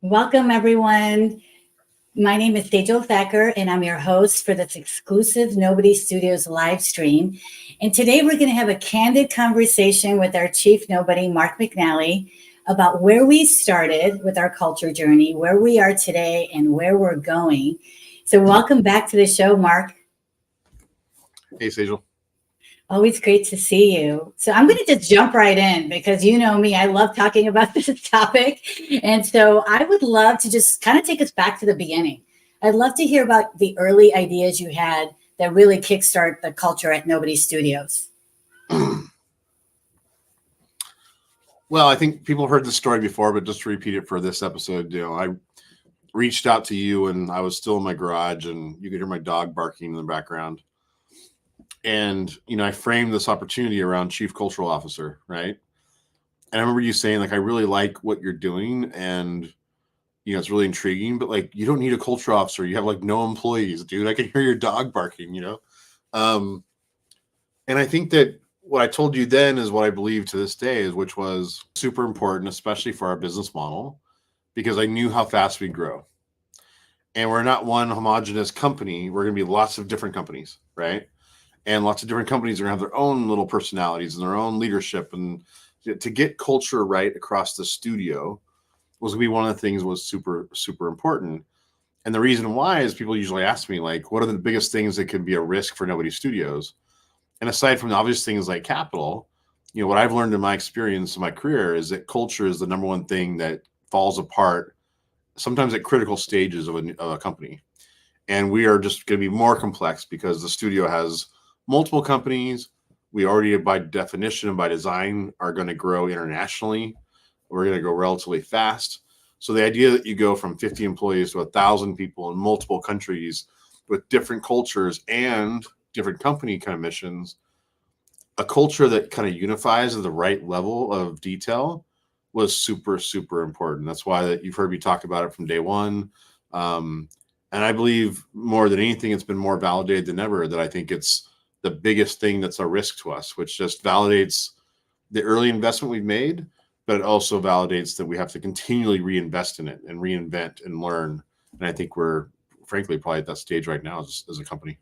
Welcome, everyone. My name is Sejal Thacker, and I'm your host for this exclusive Nobody Studios live stream. And today we're going to have a candid conversation with our chief nobody, Mark McNally, about where we started with our culture journey, where we are today, and where we're going. So, welcome back to the show, Mark. Hey, Sejal. Always great to see you. So I'm going to just jump right in because you know me, I love talking about this topic. And so I would love to just kind of take us back to the beginning. I'd love to hear about the early ideas you had that really kickstart the culture at Nobody Studios. Well, I think people have heard this story before, but just to repeat it for this episode, I reached out to you and I was still in my garage and you could hear my dog barking in the background. And, I framed this opportunity around chief cultural officer, right? And I remember you saying, like, I really like what you're doing and, it's really intriguing, but like, you don't need a culture officer. You have like no employees, dude. I can hear your dog barking. And I think that what I told you then is what I believe to this day is, which was super important, especially for our business model, because I knew how fast we'd grow. And we're not one homogenous company. We're going to be lots of different companies, right? And lots of different companies are going to have their own little personalities and their own leadership. And to get culture right across the studio was going to be one of the things was super, super important. And the reason why is people usually ask me, like, what are the biggest things that could be a risk for Nobody Studios? And aside from the obvious things like capital, what I've learned in my experience in my career is that culture is the number one thing that falls apart sometimes at critical stages of a company. And we are just going to be more complex because the studio has multiple companies. We already, by definition and by design, are going to grow internationally. We're going to go relatively fast. So the idea that you go from 50 employees to 1,000 people in multiple countries with different cultures and different company kind of missions, a culture that kind of unifies at the right level of detail was super, super important. That's why that you've heard me talk about it from day one. And I believe more than anything, it's been more validated than ever that I think it's the biggest thing that's a risk to us, which just validates the early investment we've made, but it also validates that we have to continually reinvest in it and reinvent and learn. And I think we're frankly probably at that stage right now as a company.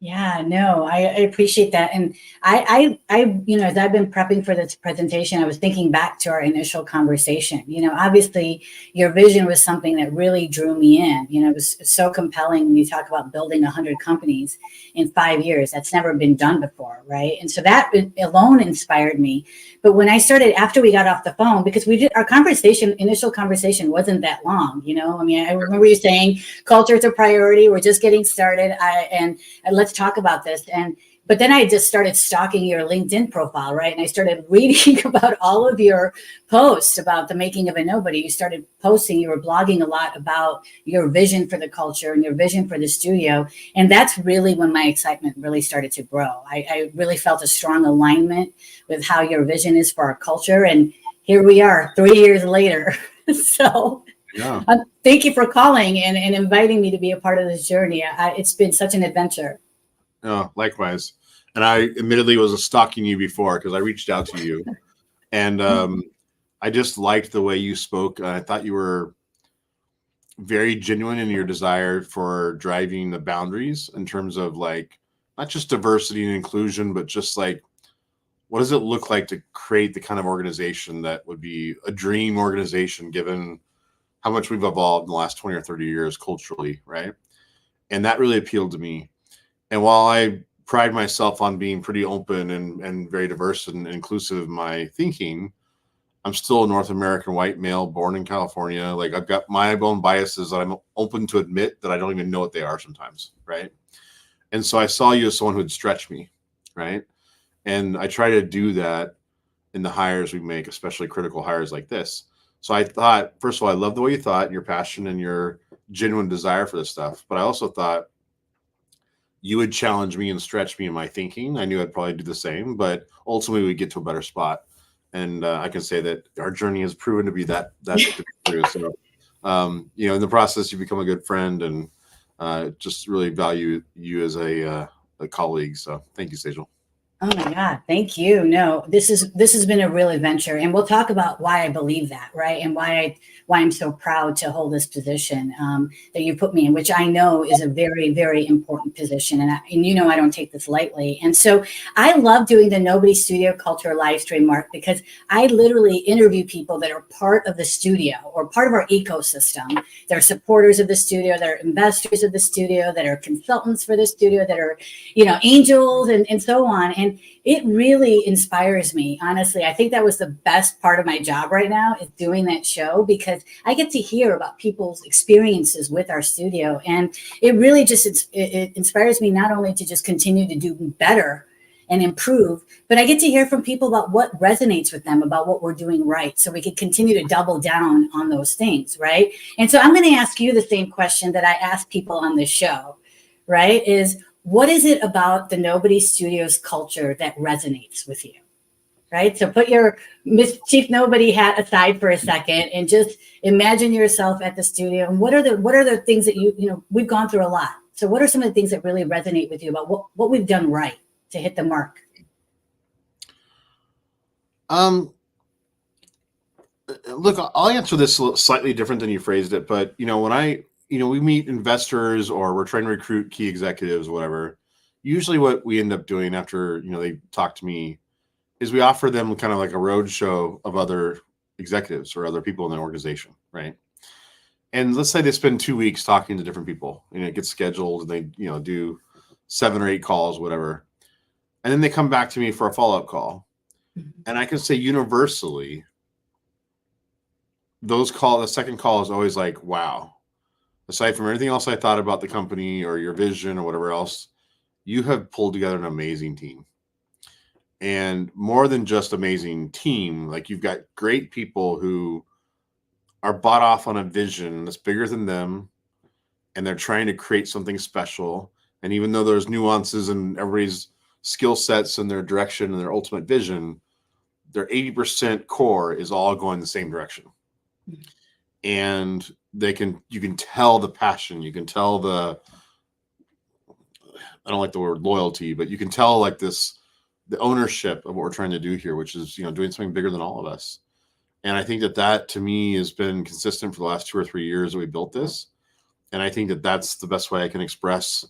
Yeah, no, I appreciate that. And as I've been prepping for this presentation, I was thinking back to our initial conversation. Obviously your vision was something that really drew me in. It was so compelling when you talk about building 100 companies in 5 years. That's never been done before, right? And so that alone inspired me. But when I started, after we got off the phone, because we did our initial conversation wasn't that long, I remember you saying culture is a priority. We're just getting started. And let's talk about this. But then I just started stalking your LinkedIn profile, right? And I started reading about all of your posts about the making of a nobody. You started posting, you were blogging a lot about your vision for the culture and your vision for the studio. And that's really when my excitement really started to grow. I really felt a strong alignment with how your vision is for our culture. And here we are 3 years later. So Yeah. Thank you for calling and inviting me to be a part of this journey. It's been such an adventure. Oh, likewise. And I admittedly was stalking you before because I reached out to you and I just liked the way you spoke. I thought you were very genuine in your desire for driving the boundaries in terms of like, not just diversity and inclusion, but just like, what does it look like to create the kind of organization that would be a dream organization given how much we've evolved in the last 20 or 30 years culturally, right? And that really appealed to me. And while I pride myself on being pretty open and very diverse and inclusive in my thinking, I'm still a North American white male born in California. Like I've got my own biases that I'm open to admit that I don't even know what they are sometimes, right? And so I saw you as someone who would stretch me, right? And I try to do that in the hires we make, especially critical hires like this. So I thought, first of all, I love the way you thought and your passion and your genuine desire for this stuff. But I also thought you would challenge me and stretch me in my thinking. I knew I'd probably do the same, but ultimately we'd get to a better spot. And I can say that our journey has proven to be that true. So, in the process, you become a good friend and just really value you as a colleague. So thank you, Sejal. Oh my God, thank you. No, this has been a real adventure, and we'll talk about why I believe that, right? And why I'm so proud to hold this position that you put me in, which I know is a very, very important position, and you know I don't take this lightly. And so I love doing the Nobody Studio Culture live stream, Mark, because I literally interview people that are part of the studio or part of our ecosystem. They're supporters of the studio, that are investors of the studio, that are consultants for the studio, that are angels and so on. And it really inspires me, honestly. I think that was the best part of my job right now, is doing that show, because I get to hear about people's experiences with our studio. And it really just, it inspires me not only to just continue to do better and improve, but I get to hear from people about what resonates with them, about what we're doing right, so we can continue to double down on those things, right? And so I'm going to ask you the same question that I ask people on this show, right? Is, what is it about the Nobody Studios culture that resonates with you? Right. So put your Miss Chief Nobody hat aside for a second and just imagine yourself at the studio. And what are the things that we've gone through a lot. So what are some of the things that really resonate with you about what we've done right to hit the mark? Look, I'll answer this slightly different than you phrased it, but when we meet investors or we're trying to recruit key executives or whatever, usually what we end up doing after, they talk to me is we offer them kind of like a road show of other executives or other people in the organization. Right. And let's say they spend 2 weeks talking to different people, it gets scheduled and they, do 7 or 8 calls, whatever. And then they come back to me for a follow-up call. And I can say universally, the second call is always like, wow, aside from everything else I thought about the company or your vision or whatever else, you have pulled together an amazing team. And more than just amazing team, like you've got great people who are bought off on a vision that's bigger than them, and they're trying to create something special. And even though there's nuances in everybody's skill sets and their direction and their ultimate vision, their 80% core is all going the same direction. And you can tell the passion, you can tell I don't like the word loyalty, but you can tell like the ownership of what we're trying to do here, which is, doing something bigger than all of us. And I think that to me has been consistent for the last 2 or 3 years that we built this. And I think that that's the best way I can express,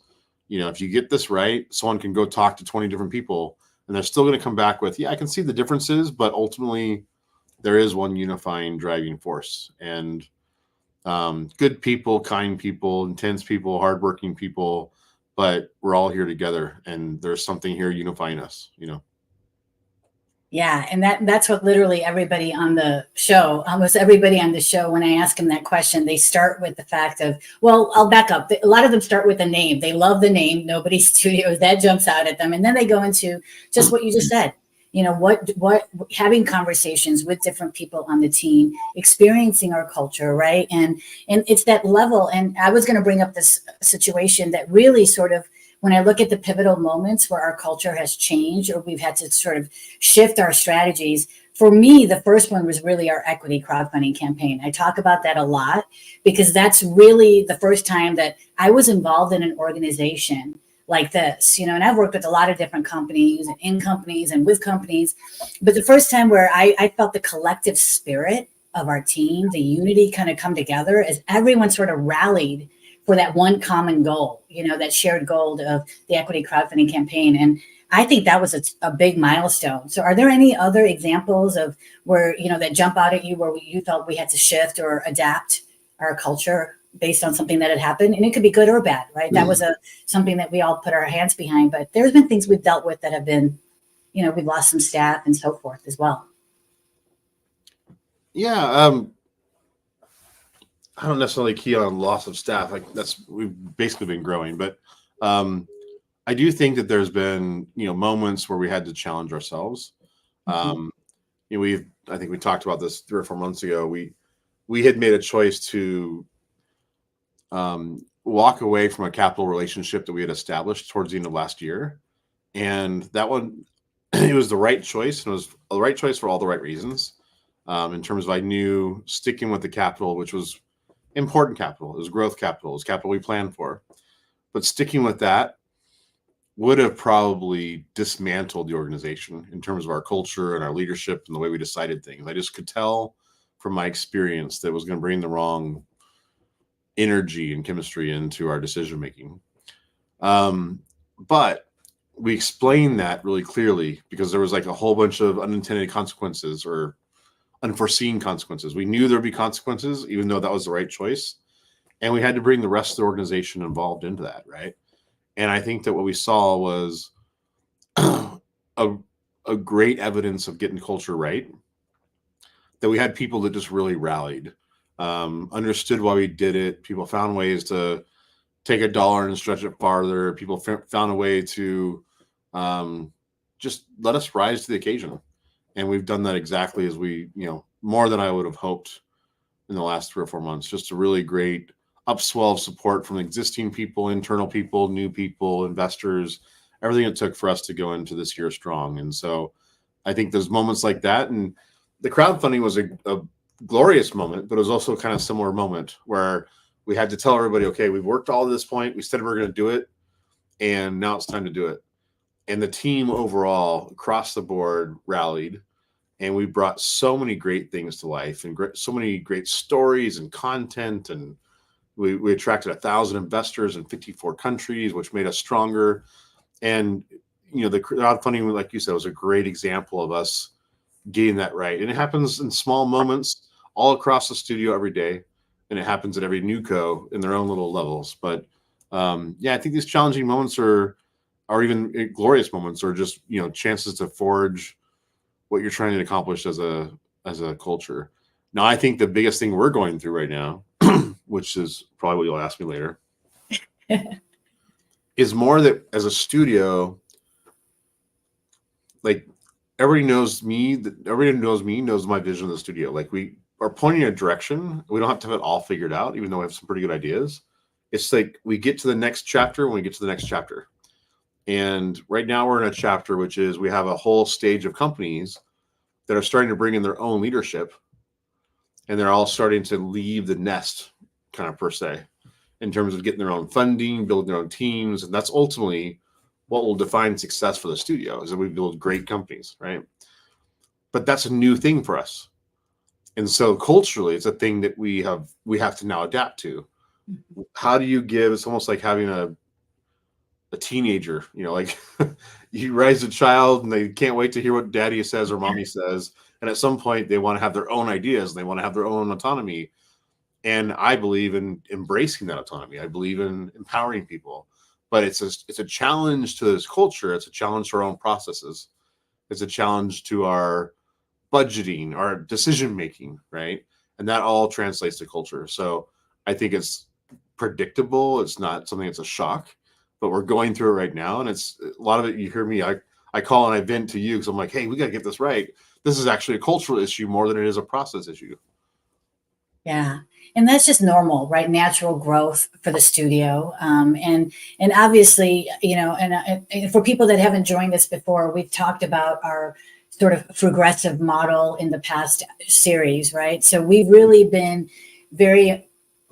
if you get this right, someone can go talk to 20 different people and they're still going to come back with, yeah, I can see the differences, but ultimately there is one unifying driving force. And good people, kind people, intense people, hardworking people, but we're all here together and there's something here unifying us. Yeah, and that's what literally everybody on the show, almost everybody on the show, when I ask them that question, they start with the fact of, well, I'll back up. A lot of them start with the name. They love the name, Nobody Studios. That jumps out at them. And then they go into just what you just said. What having conversations with different people on the team, experiencing our culture, right? And it's that level. And I was going to bring up this situation that really sort of, when I look at the pivotal moments where our culture has changed or we've had to sort of shift our strategies, for me, the first one was really our equity crowdfunding campaign. I talk about that a lot because that's really the first time that I was involved in an organization like this, and I've worked with a lot of different companies and in companies and with companies, but the first time where I felt the collective spirit of our team, the unity kind of come together as everyone sort of rallied for that one common goal, that shared goal of the equity crowdfunding campaign. And I think that was a big milestone. So are there any other examples of where, that jump out at you where you felt we had to shift or adapt our culture based on something that had happened? And it could be good or bad, right? That was something that we all put our hands behind, but there's been things we've dealt with that have been, we've lost some staff and so forth as well. Yeah. I don't necessarily key on loss of staff. Like we've basically been growing, but I do think that there's been, moments where we had to challenge ourselves. I think we talked about this 3 or 4 months ago. We had made a choice to walk away from a capital relationship that we had established towards the end of last year. And that one, it was the right choice. And it was the right choice for all the right reasons. In terms of, I knew sticking with the capital, which was important capital, it was growth capital, it was capital we planned for. But sticking with that would have probably dismantled the organization in terms of our culture and our leadership and the way we decided things. I just could tell from my experience that it was going to bring the wrong energy and chemistry into our decision making. But we explained that really clearly because there was like a whole bunch of unintended consequences or unforeseen consequences. We knew there'd be consequences, even though that was the right choice. And we had to bring the rest of the organization involved into that, right? And I think that what we saw was a great evidence of getting culture right, that we had people that just really rallied, understood why we did it. People found ways to take a dollar and stretch it farther. People found a way to just let us rise to the occasion. And we've done that exactly as we, more than I would have hoped in the last 3 or 4 months. Just a really great upswell of support from existing people, internal people, new people, investors, everything it took for us to go into this year strong. And so I think there's moments like that. And the crowdfunding was a glorious moment, but it was also kind of a similar moment where we had to tell everybody, okay, we've worked all to this point. We said we were going to do it, and now it's time to do it. And the team overall, across the board, rallied, and we brought so many great things to life and so many great stories and content. And we attracted 1,000 investors in 54 countries, which made us stronger. And, the crowdfunding, like you said, was a great example of us getting that right. And it happens in small moments all across the studio every day. And it happens at every newco in their own little levels. But I think these challenging moments are even glorious moments, or just, chances to forge what you're trying to accomplish as a culture. Now, I think the biggest thing we're going through right now, which is probably what you'll ask me later, is more that as a studio, like everybody knows me, knows my vision of the studio. Like we are pointing a direction. We don't have to have it all figured out, even though we have some pretty good ideas. It's like we get to the next chapter when we get to the next chapter. And right now we're in a chapter, which is we have a whole stage of companies that are starting to bring in their own leadership. And they're all starting to leave the nest, kind of per se, in terms of getting their own funding, building their own teams. And that's ultimately what will define success for the studio, is that we build great companies, right? But that's a new thing for us. And so culturally, it's a thing that we have to now adapt to. How do you give? It's almost like having a teenager, like you raise a child and they can't wait to hear what daddy says or mommy says. And at some point they want to have their own ideas and they want to have their own autonomy. And I believe in embracing that autonomy. I believe in empowering people, but it's a challenge to this culture. It's a challenge to our own processes. It's a challenge to our budgeting, our decision-making, right? And that all translates to culture. So I think it's predictable. It's not something that's a shock, but we're going through it right now. And it's a lot of it, you hear me, I call and I vent to you because I'm like, hey, we got to get this right. This is actually a cultural issue more than it is a process issue. Yeah. And that's just normal, right? Natural growth for the studio. And obviously, and for people that haven't joined us before, we've talked about our sort of progressive model in the past series, right? So we've really been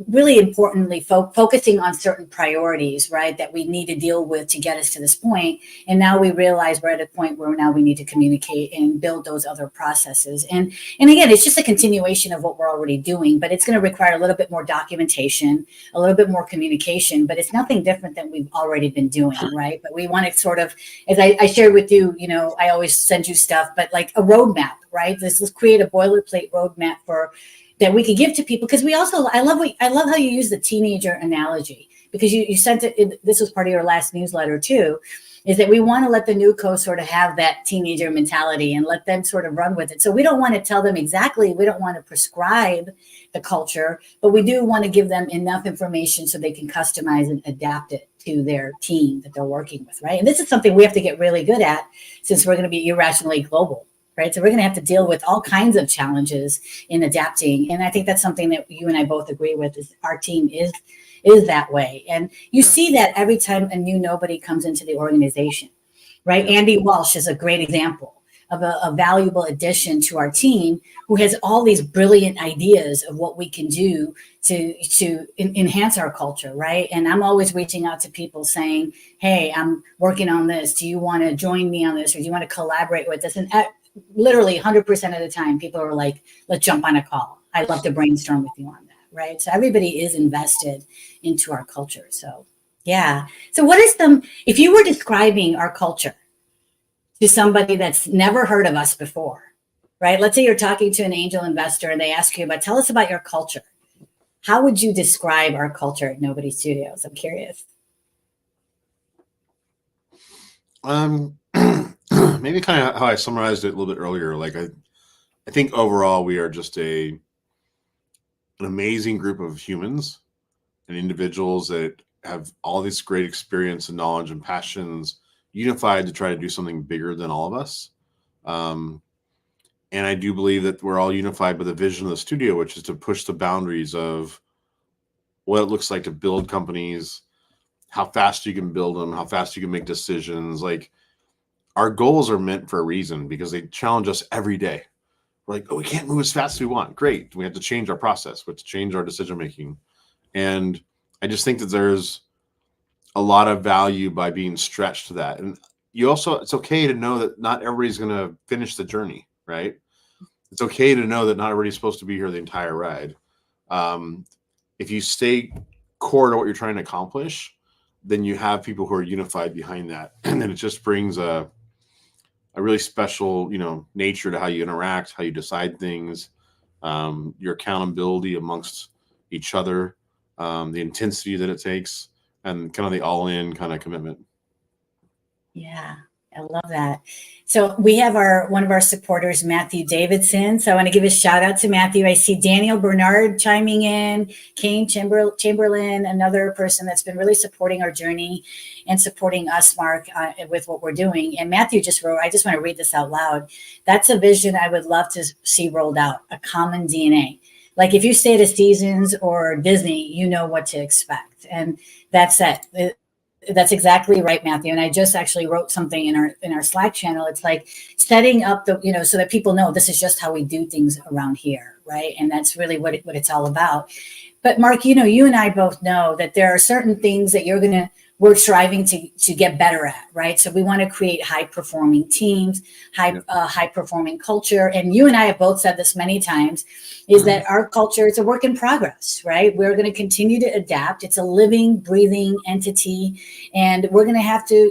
really importantly focusing on certain priorities, right, that we need to deal with to get us to this point. And now we realize we're at a point where now we need to communicate and build those other processes. And again, it's just a continuation of what we're already doing, but it's going to require a little bit more documentation, a little bit more communication, but it's nothing different than we've already been doing, right? But we want to sort of, as I shared with you, I always send you stuff, but like a roadmap, right? Let's create a boilerplate roadmap that we could give to people, because I love how you use the teenager analogy, because you sent it. This was part of your last newsletter too, is that we want to let the newco sort of have that teenager mentality and let them sort of run with it. So we don't want to tell them exactly, we don't want to prescribe the culture, but we do want to give them enough information so they can customize and adapt it to their team that they're working with, right? And this is something we have to get really good at, since we're going to be irrationally global. Right. So we're going to have to deal with all kinds of challenges in adapting. And I think that's something that you and I both agree with, is our team is that way. And you see that every time a new nobody comes into the organization, right? Andy Walsh is a great example. a valuable addition to our team who has all these brilliant ideas of what we can do to enhance our culture, right? And I'm always reaching out to people saying, hey, I'm working on this. Do you want to join me on this? Or do you want to collaborate with us? And literally 100% of the time, people are like, let's jump on a call. I'd love to brainstorm with you on that, right? So everybody is invested into our culture. So yeah. So what is if you were describing our culture to somebody that's never heard of us before, right? Let's say you're talking to an angel investor and they ask you tell us about your culture. How would you describe our culture at Nobody Studios? I'm curious. Maybe kind of how I summarized it a little bit earlier. Like I think overall we are just an amazing group of humans and individuals that have all this great experience and knowledge and passions unified to try to do something bigger than all of us. And I do believe that we're all unified by the vision of the studio, which is to push the boundaries of what it looks like to build companies, how fast you can build them, how fast you can make decisions. Like our goals are meant for a reason because they challenge us every day. We're like, oh, we can't move as fast as we want. Great. We have to change our process. We have to change our decision making. And I just think that there's a lot of value by being stretched to that. And it's okay to know that not everybody's going to finish the journey, right? It's okay to know that not everybody's supposed to be here the entire ride. If you stay core to what you're trying to accomplish, then you have people who are unified behind that. And then it just brings a really special, nature to how you interact, how you decide things, your accountability amongst each other, the intensity that it takes, and kind of the all-in kind of commitment. Yeah, I love that. So we have one of our supporters, Matthew Davidson. So I want to give a shout out to Matthew. I see Daniel Bernard chiming in, Kane Chamberlain, another person that's been really supporting our journey and supporting us, Mark, with what we're doing. And Matthew just wrote, I just want to read this out loud. That's a vision I would love to see rolled out, a common DNA. Like if you stay to Seasons or Disney, you know what to expect. And that's it. That's exactly right, Matthew. And I just actually wrote something in our Slack channel. It's like setting up so that people know this is just how we do things around here, right? And that's really what it's all about. But Mark, you and I both know that there are certain things that we're striving to get better at, right? So we want to create high performing teams, high performing culture. And you and I have both said this many times, is that our culture is a work in progress, right? We're going to continue to adapt. It's a living, breathing entity. And we're going to have to,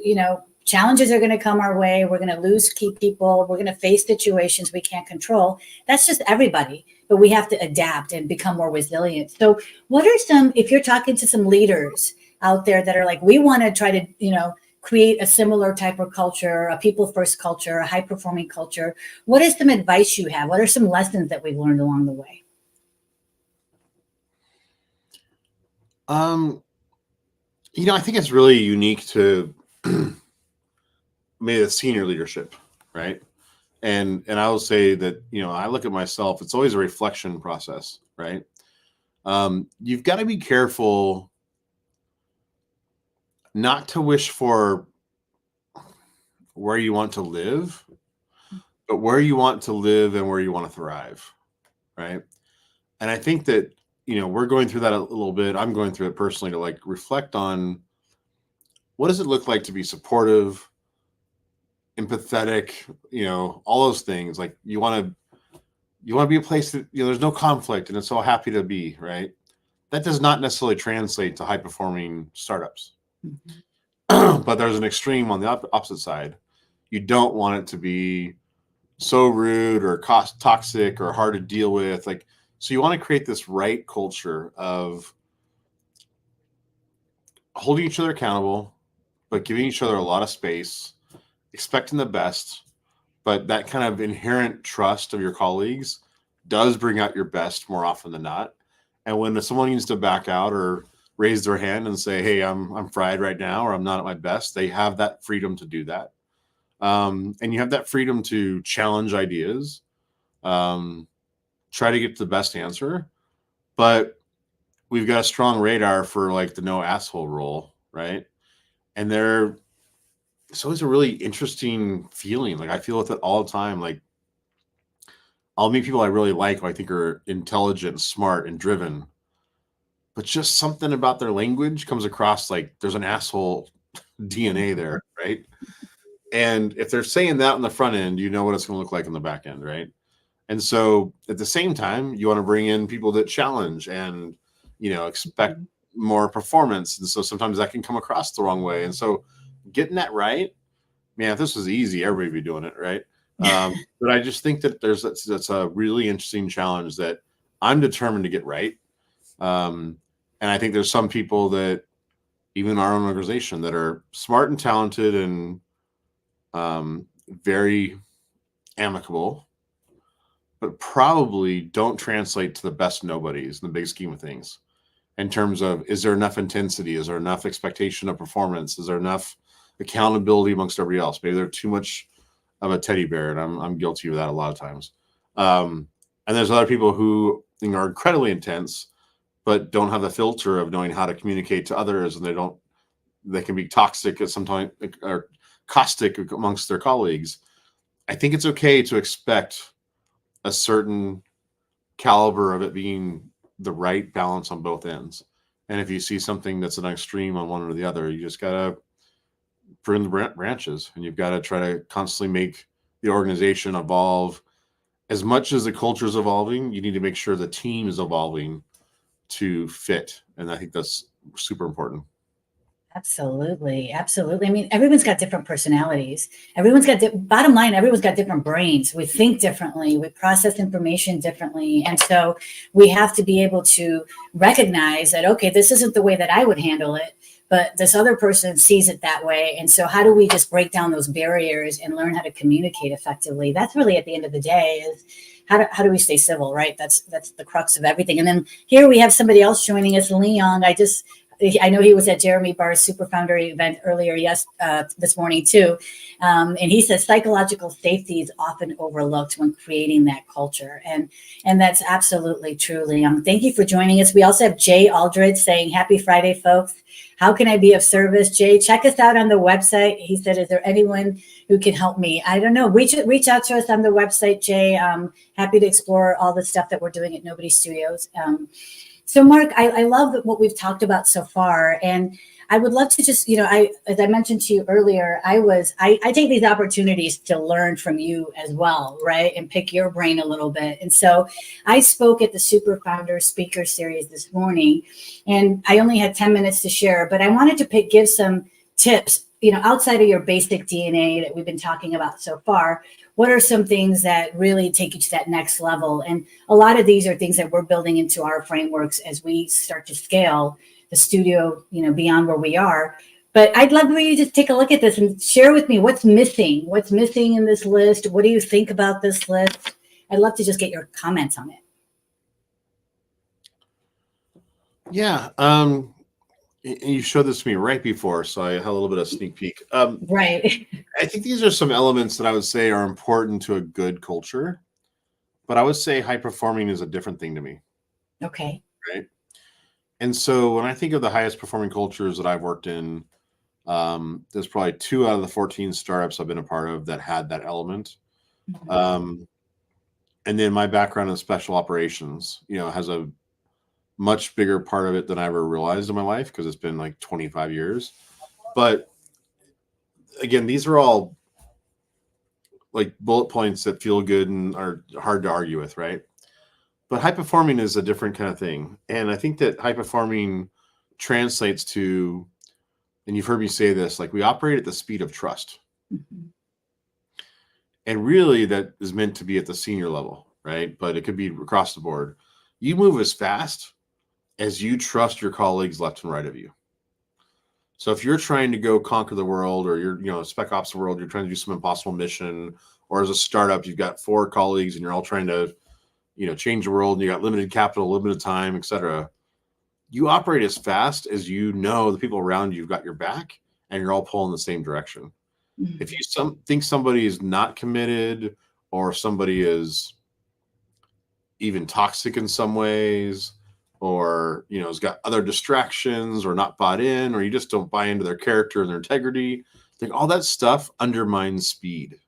challenges are going to come our way. We're going to lose key people. We're going to face situations we can't control. That's just everybody. But we have to adapt and become more resilient. So what are if you're talking to some leaders out there that are like, we want to try to, create a similar type of culture, a people first culture, a high performing culture, what is some advice you have? What are some lessons that we've learned along the way? I think it's really unique to maybe the senior leadership, right? And I will say that, I look at myself, it's always a reflection process, right? You've got to be careful not to wish for where you want to live, but where you want to live and where you want to thrive, right? And I think that, we're going through that a little bit. I'm going through it personally to reflect on what does it look like to be supportive, empathetic, all those things. Like you want to be a place that, there's no conflict and it's all happy to be, right? That does not necessarily translate to high performing startups. Mm-hmm. But there's an extreme on the opposite side. You don't want it to be so rude or toxic or hard to deal with. So you want to create this right culture of holding each other accountable, but giving each other a lot of space, expecting the best, but that kind of inherent trust of your colleagues does bring out your best more often than not. And when someone needs to back out or raise their hand and say, hey, I'm fried right now, or I'm not at my best, they have that freedom to do that. And you have that freedom to challenge ideas, try to get to the best answer, but we've got a strong radar for the no asshole rule, right? And it's always a really interesting feeling. Like I feel with it all the time. Like I'll meet people I really like, who I think are intelligent, smart, and driven, but just something about their language comes across like there's an asshole DNA there, right? And if they're saying that on the front end, you know what it's going to look like in the back end, right? And so at the same time, you want to bring in people that challenge and, expect more performance. And so sometimes that can come across the wrong way. And so getting that right, man, if this was easy, everybody would be doing it, right? But I just think that that's a really interesting challenge that I'm determined to get right. And I think there's some people that, even in our own organization, that are smart and talented and very amicable, but probably don't translate to the best nobodies in the big scheme of things. In terms of, is there enough intensity? Is there enough expectation of performance? Is there enough accountability amongst everybody else? Maybe they're too much of a teddy bear, and I'm guilty of that a lot of times. And there's other people who are incredibly intense, but don't have the filter of knowing how to communicate to others, and they can be toxic at sometimes, or caustic amongst their colleagues. I think it's okay to expect a certain caliber of it being the right balance on both ends. And if you see something that's an extreme on one or the other, you just got to prune the branches, and you've got to try to constantly make the organization evolve. As much as the culture is evolving, you need to make sure the team is evolving to fit. And I think that's super important. Absolutely. Absolutely. I mean, everyone's got different personalities. Everyone's got, bottom line, everyone's got different brains. We think differently. We process information differently. And so we have to be able to recognize that, okay, this isn't the way that I would handle it, but this other person sees it that way. And so how do we just break down those barriers and learn how to communicate effectively? That's really, at the end of the day, is how do we stay civil, right? That's the crux of everything. And then here we have somebody else joining us, Leon. I know he was at Jeremy Barr's Super Founder event earlier this morning too. And he says psychological safety is often overlooked when creating that culture. And that's absolutely true, Leon. Thank you for joining us. We also have Jay Aldridge saying, happy Friday, folks. How can I be of service? Jay, check us out on the website. He said, is there anyone who can help me? I don't know. Reach out to us on the website, Jay. Happy to explore all the stuff that we're doing at Nobody Studios. So Mark, I love what we've talked about so far. And I would love to just, as I mentioned to you earlier, I take these opportunities to learn from you as well, right? And pick your brain a little bit. And so I spoke at the Super Founder Speaker Series this morning, and I only had 10 minutes to share, but I wanted to give some tips, outside of your basic DNA that we've been talking about so far. What are some things that really take you to that next level? And a lot of these are things that we're building into our frameworks as we start to scale the studio, beyond where we are. But I'd love for you to take a look at this and share with me what's missing in this list. What do you think about this list? I'd love to just get your comments on it. Yeah. You showed this to me right before, so I had a little bit of sneak peek. Right. I think these are some elements that I would say are important to a good culture, but I would say high performing is a different thing to me. Okay. Right. And so when I think of the highest performing cultures that I've worked in, there's probably 2 out of the 14 startups I've been a part of that had that element. And then my background in special operations, has a much bigger part of it than I ever realized in my life, because it's been like 25 years. But again, these are all like bullet points that feel good and are hard to argue with, right? But high performing is a different kind of thing. And I think that high performing translates to, and you've heard me say this, like we operate at the speed of trust. And really that is meant to be at the senior level, right? But it could be across the board. You move as fast as you trust your colleagues left and right of you. So if you're trying to go conquer the world, or you're, spec ops the world, you're trying to do some impossible mission, or as a startup, you've got 4 colleagues and you're all trying to, change the world, and you got limited capital, limited time, etc. You operate as fast as the people around you've got your back, and you're all pulling the same direction. Mm-hmm. If you think somebody is not committed, or somebody is even toxic in some ways, or has got other distractions, or not bought in, or you just don't buy into their character and their integrity, Like all that stuff undermines speed.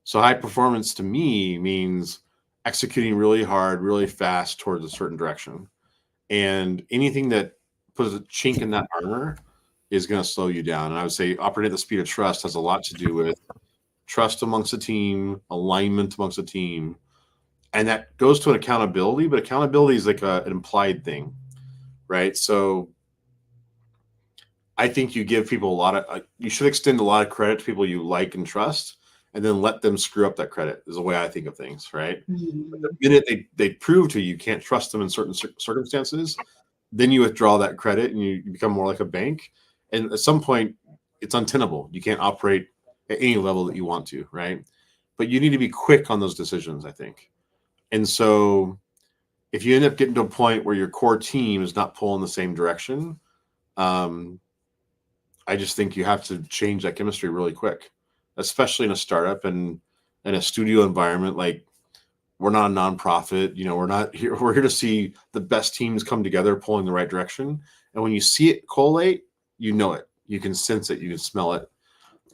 So high performance to me means executing really hard, really fast towards a certain direction. And anything that puts a chink in that armor is going to slow you down. And I would say operating at the speed of trust has a lot to do with trust amongst the team, alignment amongst the team. And that goes to an accountability, but accountability is like an implied thing, right? So I think you give people a lot of, you should extend a lot of credit to people you like and trust, and then let them screw up that credit is the way I think of things, right? But the minute they prove to you can't trust them in certain circumstances, then you withdraw that credit and you become more like a bank. And at some point, it's untenable. You can't operate at any level that you want to, right? But you need to be quick on those decisions, I think. And so if you end up getting to a point where your core team is not pulling the same direction, I just think you have to change that chemistry really quick, especially in a startup and in a studio environment. Like we're not a nonprofit, we're not here. We're here to see the best teams come together, pulling the right direction. And when you see it collate, you know it, you can sense it, you can smell it.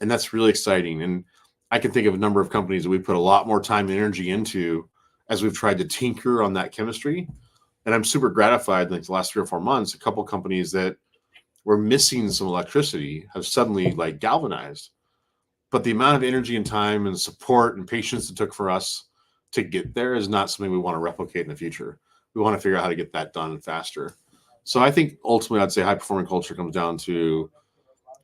And that's really exciting. And I can think of a number of companies that we put a lot more time and energy into as we've tried to tinker on that chemistry. And I'm super gratified, like the last 3 or 4 months, a couple companies that were missing some electricity have suddenly like galvanized. But the amount of energy and time and support and patience it took for us to get there is not something we want to replicate in the future. We want to figure out how to get that done faster. So I think ultimately I'd say high performing culture comes down to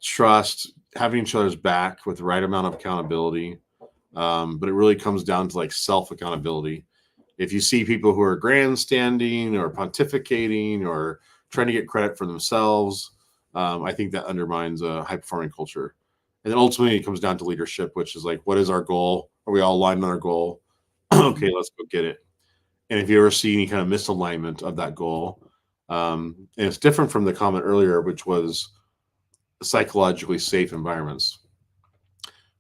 trust, having each other's back with the right amount of accountability. But it really comes down to like self accountability. If you see people who are grandstanding or pontificating or trying to get credit for themselves, I think that undermines a high performing culture. And then ultimately it comes down to leadership, which is like, what is our goal? Are we all aligned on our goal? Okay, let's go get it. And if you ever see any kind of misalignment of that goal, and it's different from the comment earlier, which was psychologically safe environments.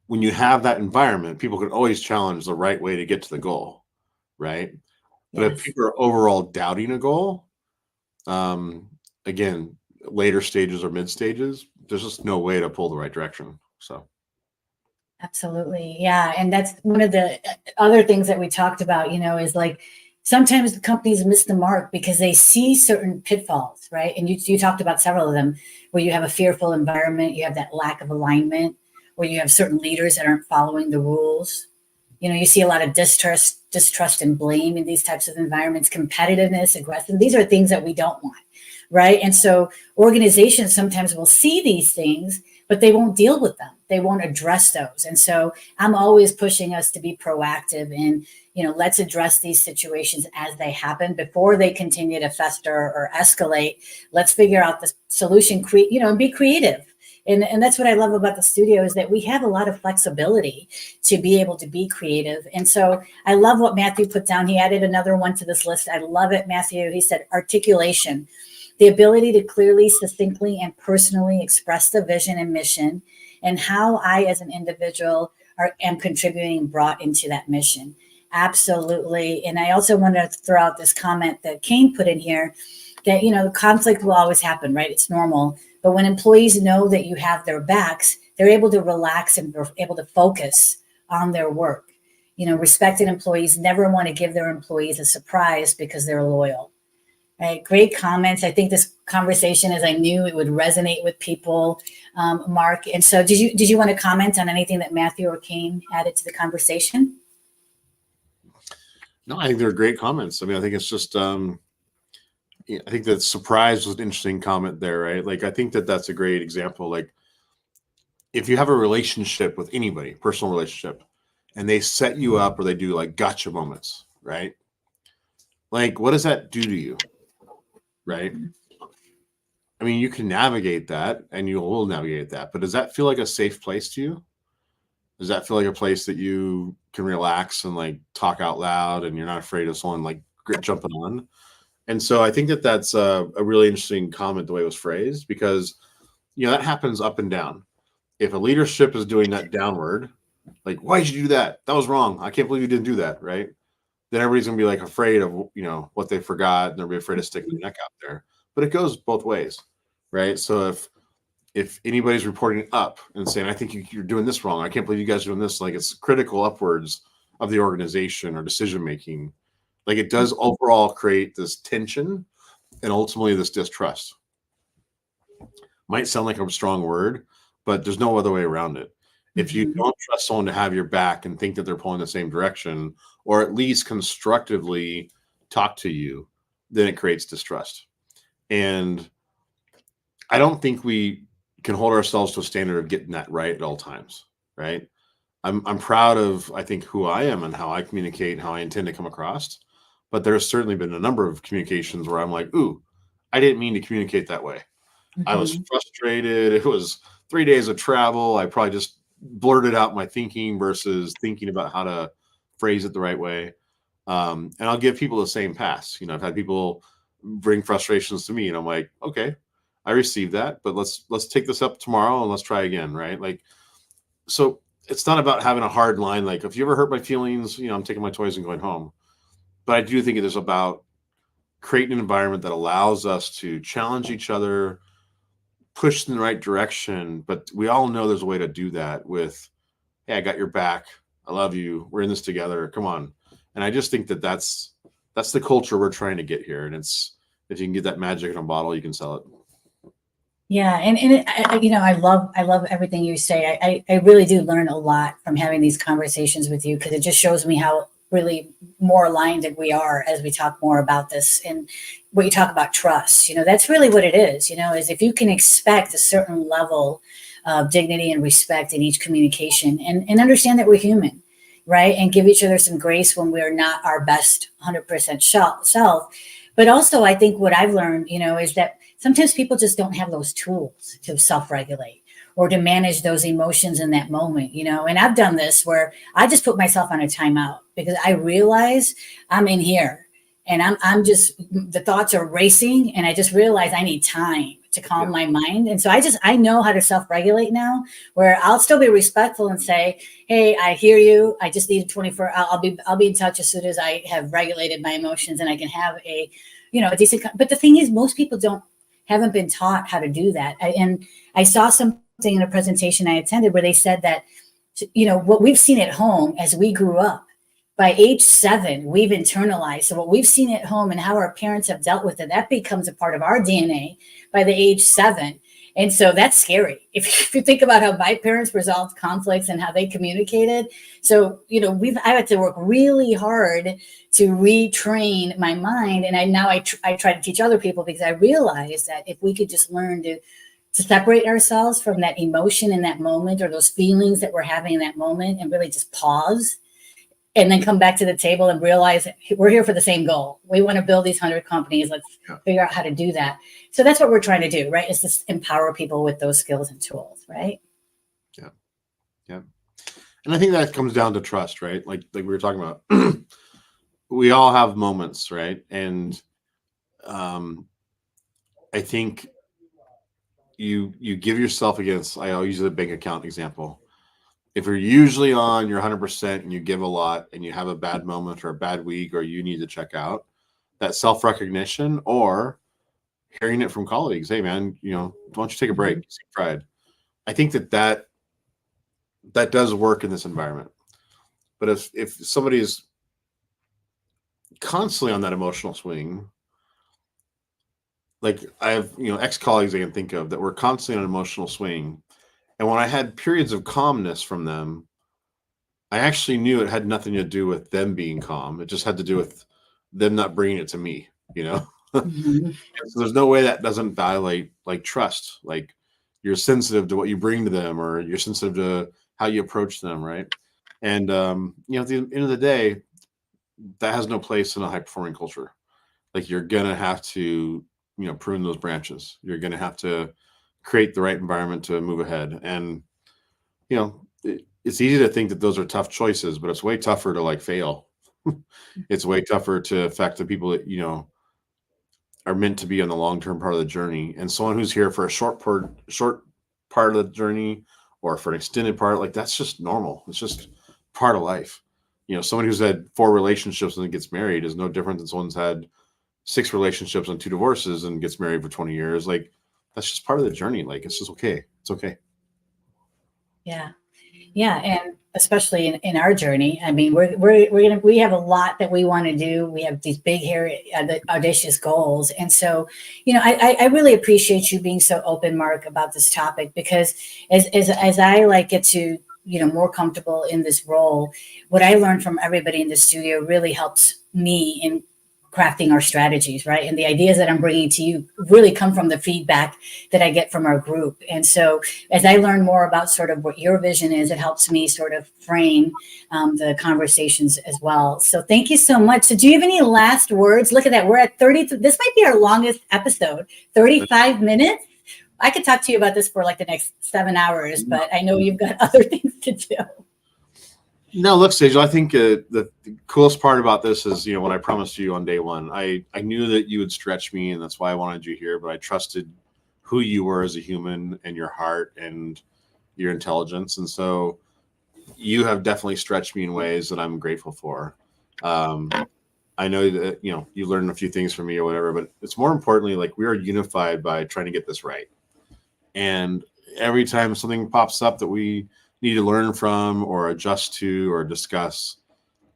When you have that environment, people can always challenge the right way to get to the goal, right? But if Yes. people are overall doubting a goal, again, later stages or mid stages, there's just no way to pull the right direction. So, Absolutely. Yeah. And that's one of the other things that we talked about, is like sometimes the companies miss the mark because they see certain pitfalls, right? And you talked about several of them where you have a fearful environment, you have that lack of alignment, where you have certain leaders that aren't following the rules. You see a lot of distrust and blame in these types of environments, competitiveness, aggression. These are things that we don't want, right? And so organizations sometimes will see these things, but they won't deal with them. They won't address those. And so I'm always pushing us to be proactive and, let's address these situations as they happen before they continue to fester or escalate. Let's figure out the solution, and be creative. And that's what I love about the studio is that we have a lot of flexibility to be able to be creative. And so I love what Matthew put down. He added another one to this list. I love it, Matthew. He said articulation, the ability to clearly, succinctly, and personally express the vision and mission and how I, as an individual, am contributing and brought into that mission. Absolutely. And I also want to throw out this comment that Kane put in here that, conflict will always happen, right? It's normal. But when employees know that you have their backs, they're able to relax and they're able to focus on their work. Respected employees never want to give their employees a surprise because they're loyal. Right, great comments. I think this conversation, as I knew it would resonate with people, Mark. And so, did you want to comment on anything that Matthew or Kane added to the conversation? no, I think they're great comments. I mean, I think it's just, I think that surprise was an interesting comment there, right? Like, I think that that's a great example. Like, if you have a relationship with anybody, personal relationship, and they set you up or they do like gotcha moments, right? Like, what does that do to you, right? I mean, you can navigate that and you will navigate that, but does that feel like a safe place to you? Does that feel like a place that you can relax and like talk out loud and you're not afraid of someone like jumping on? And so I think that that's a really interesting comment, the way it was phrased, because, that happens up and down. If a leadership is doing that downward, like, why did you do that? That was wrong. I can't believe you didn't do that. Right. Then everybody's going to be like afraid of, what they forgot. And they'll be afraid to stick their neck out there. But it goes both ways. Right. So if if anybody's reporting up and saying, I think you're doing this wrong, I can't believe you guys are doing this, like it's critical upwards of the organization or decision making. Like it does overall create this tension and ultimately this distrust. Might sound like a strong word, but there's no other way around it. If you don't trust someone to have your back and think that they're pulling the same direction, or at least constructively talk to you, then it creates distrust. And I don't think we can hold ourselves to a standard of getting that right at all times, right? I'm proud of, I think, who I am and how I communicate and how I intend to come across. But there's certainly been a number of communications where I'm like, ooh, I didn't mean to communicate that way. I was frustrated. It was 3 days of travel. I probably just blurted out my thinking versus thinking about how to phrase it the right way. And I'll give people the same pass. You know, I've had people bring frustrations to me, and I'm like, okay, I received that, but let's take this up tomorrow and let's try again, right? Like, so it's not about having a hard line. Like, if you ever hurt my feelings, you know, I'm taking my toys and going home. But I do think it is about creating an environment that allows us to challenge each other, push in the right direction. But we all know there's a way to do that with, hey, I got your back. I love you. We're in this together. Come on. And I just think that that's the culture we're trying to get here. And it's, if you can get that magic in a bottle, you can sell it. Yeah, and you know, I love everything you say. I really do learn a lot from having these conversations with you, because it just shows me how really more aligned that we are as we talk more about this. And what you talk about trust, you know, that's really what it is. You know, is if you can expect a certain level of dignity and respect in each communication, and understand that we're human, right, and give each other some grace when we're not our best 100% self. But also, I think what I've learned, you know, is that sometimes people just don't have those tools to self-regulate or to manage those emotions in that moment, you know. And I've done this where I just put myself on a timeout because I realize I'm in here and I'm just, the thoughts are racing, and I just realize I need time to calm my mind. And so I know how to self-regulate now, where I'll still be respectful and say, hey, I hear you. I just need 24. I'll be in touch as soon as I have regulated my emotions and I can have a, you know, a decent, but the thing is, most people haven't been taught how to do that. And I saw something in a presentation I attended where they said that, you know, what we've seen at home as we grew up, by age 7, we've internalized. So what we've seen at home and how our parents have dealt with it, that becomes a part of our DNA by the age 7. And so that's scary. If you think about how my parents resolved conflicts and how they communicated. So, you know, I had to work really hard to retrain my mind. And I try to teach other people, because I realized that if we could just learn to separate ourselves from that emotion in that moment, or those feelings that we're having in that moment, and really just pause and then come back to the table and realize we're here for the same goal. We want to build these 100 companies. Let's figure out how to do that. So that's what we're trying to do, right? Is just empower people with those skills and tools, right? Yeah. Yeah. And I think that comes down to trust, right? Like we were talking about, we all have moments, right? And I think you give yourself against, I'll use the bank account example. If you're usually on your 100% and you give a lot and you have a bad moment or a bad week, or you need to check out, that self-recognition, or hearing it from colleagues, hey man, you know, why don't you take a break? Seek pride. I think that does work in this environment. But if somebody is constantly on that emotional swing, like I have, you know, ex-colleagues I can think of that were constantly on an emotional swing. And when I had periods of calmness from them, I actually knew it had nothing to do with them being calm. It just had to do with them not bringing it to me, you know? So there's no way that doesn't violate like trust. Like you're sensitive to what you bring to them, or you're sensitive to how you approach them, right? And you know, at the end of the day, that has no place in a high performing culture. Like you're gonna have to, you know, prune those branches. You're gonna have to create the right environment to move ahead. And you know, it's easy to think that those are tough choices, but it's way tougher to like fail. It's way tougher to affect the people that, you know, are meant to be on the long-term part of the journey. And someone who's here for a short part of the journey, or for an extended part, like that's just normal. It's just part of life. You know, someone who's had 4 relationships and then gets married is no different than someone's had 6 relationships and 2 divorces and gets married for 20 years. Like that's just part of the journey. Like, it's just okay. It's okay. Yeah. Yeah, and especially in our journey, I mean, we have a lot that we want to do. We have these big, hairy, audacious goals, and so, I really appreciate you being so open, Mark, about this topic, because as I like get to more comfortable in this role, what I learned from everybody in the studio really helps me in crafting our strategies, right? And the ideas that I'm bringing to you really come from the feedback that I get from our group, and so as I learn more about sort of what your vision is, it helps me sort of frame the conversations as well. So thank you so much. So do you have any last words? Look at that. We're at 30. This might be our longest episode, 35 minutes. I could talk to you about this for like the next 7 hours, but I know you've got other things to do. No, look, Sage, I think the coolest part about this is, what I promised you on day one. I knew that you would stretch me, and that's why I wanted you here, but I trusted who you were as a human and your heart and your intelligence. And so you have definitely stretched me in ways that I'm grateful for. I know that, you learned a few things from me or whatever, but it's more importantly, like, we are unified by trying to get this right. And every time something pops up that we need to learn from or adjust to or discuss,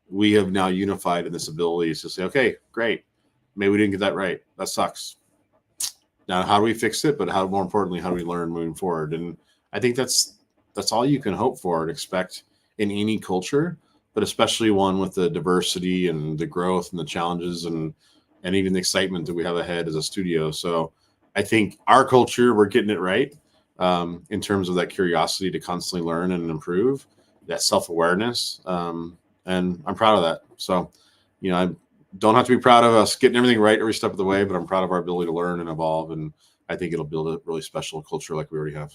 we have now unified in this ability to say, okay, great. Maybe we didn't get that right. That sucks. Now, how do we fix it? But more importantly, how do we learn moving forward? And I think that's all you can hope for and expect in any culture, but especially one with the diversity and the growth and the challenges and even the excitement that we have ahead as a studio. So I think our culture, we're getting it right in terms of that curiosity to constantly learn and improve, that self-awareness. And I'm proud of that. So, I don't have to be proud of us getting everything right every step of the way, but I'm proud of our ability to learn and evolve. And I think it'll build a really special culture like we already have.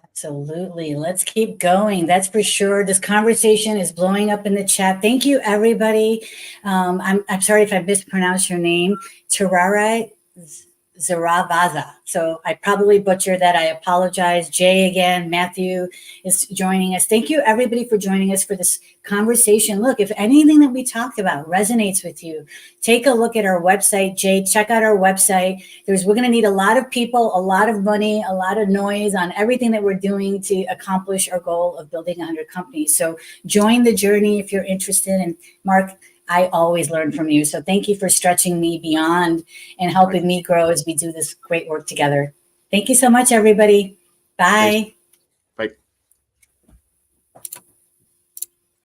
Absolutely. Let's keep going. That's for sure. This conversation is blowing up in the chat. Thank you, everybody. I'm sorry if I mispronounced your name. Tarara Zaravaza. So I probably butchered that. I apologize. Jay again, Matthew is joining us. Thank you, everybody, for joining us for this conversation. Look, if anything that we talked about resonates with you, take a look at our website. Jay, check out our website. We're going to need a lot of people, a lot of money, a lot of noise on everything that we're doing to accomplish our goal of building 100 companies. So join the journey if you're interested. And Mark, I always learn from you. So thank you for stretching me beyond and helping me grow as we do this great work together. Thank you so much, everybody. Bye. Thanks.